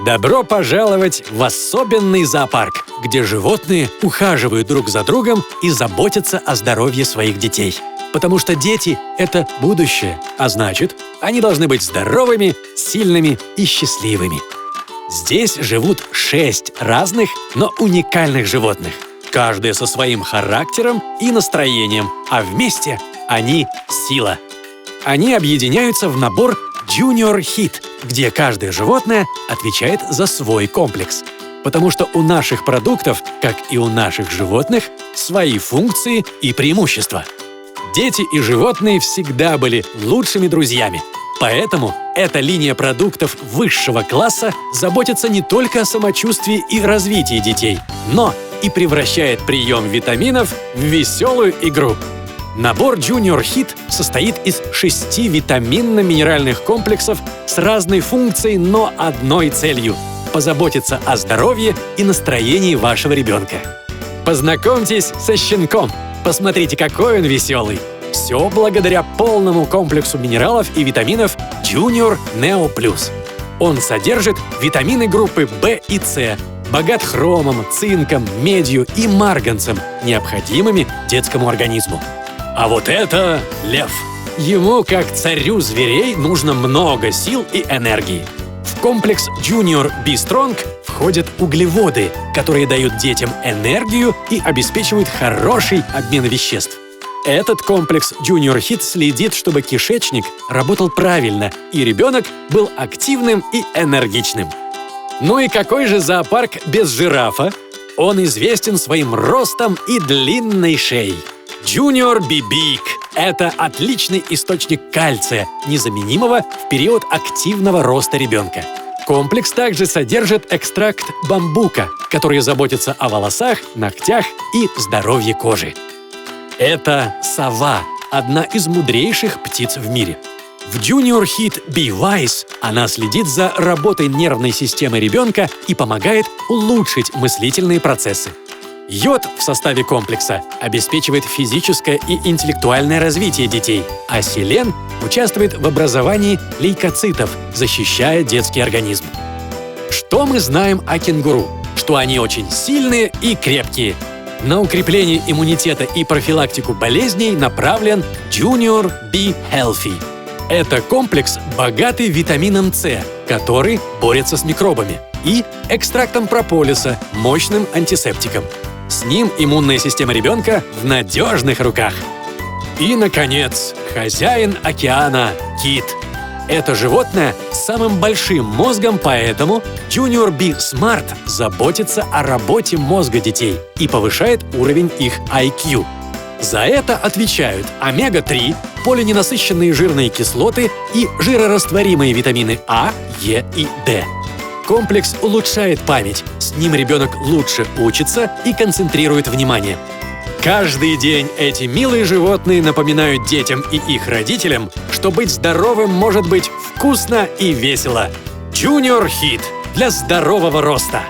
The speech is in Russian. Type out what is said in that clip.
Добро пожаловать в особенный зоопарк, где животные ухаживают друг за другом и заботятся о здоровье своих детей. Потому что дети – это будущее, а значит, они должны быть здоровыми, сильными и счастливыми. Здесь живут 6 разных, но уникальных животных. Каждое со своим характером и настроением, а вместе они – сила. Они объединяются в набор Junior Hit, где каждое животное отвечает за свой комплекс. Потому что у наших продуктов, как и у наших животных, свои функции и преимущества. Дети и животные всегда были лучшими друзьями. Поэтому эта линия продуктов высшего класса заботится не только о самочувствии и развитии детей, но и превращает прием витаминов в веселую игру. Набор Junior Hit состоит из 6 витаминно-минеральных комплексов с разной функцией, но одной целью – позаботиться о здоровье и настроении вашего ребенка. Познакомьтесь со щенком. Посмотрите, какой он веселый. Все благодаря полному комплексу минералов и витаминов Junior Neo Plus. Он содержит витамины группы В и С, богат хромом, цинком, медью и марганцем, необходимыми детскому организму. А вот это лев. Ему, как царю зверей, нужно много сил и энергии. В комплекс Junior B Strong входят углеводы, которые дают детям энергию и обеспечивают хороший обмен веществ. Этот комплекс Junior Hit следит, чтобы кишечник работал правильно, и ребенок был активным и энергичным. Ну и какой же зоопарк без жирафа? Он известен своим ростом и длинной шеей. Junior B Big – это отличный источник кальция, незаменимого в период активного роста ребенка. Комплекс также содержит экстракт бамбука, который заботится о волосах, ногтях и здоровье кожи. Это сова – одна из мудрейших птиц в мире. В Junior Hit Be Wise она следит за работой нервной системы ребенка и помогает улучшить мыслительные процессы. Йод в составе комплекса обеспечивает физическое и интеллектуальное развитие детей, а селен участвует в образовании лейкоцитов, защищая детский организм. Что мы знаем о кенгуру? Что они очень сильные и крепкие. На укрепление иммунитета и профилактику болезней направлен Junior Be Healthy. Это комплекс, богатый витамином С, который борется с микробами, и экстрактом прополиса, мощным антисептиком. С ним иммунная система ребенка в надежных руках. И, наконец, хозяин океана – кит. Это животное с самым большим мозгом, поэтому Junior B Smart заботится о работе мозга детей и повышает уровень их IQ. За это отвечают омега-3, полиненасыщенные жирные кислоты и жирорастворимые витамины А, Е и Д. Комплекс улучшает память, с ним ребенок лучше учится и концентрирует внимание. Каждый день эти милые животные напоминают детям и их родителям, что быть здоровым может быть вкусно и весело. Junior Hit для здорового роста.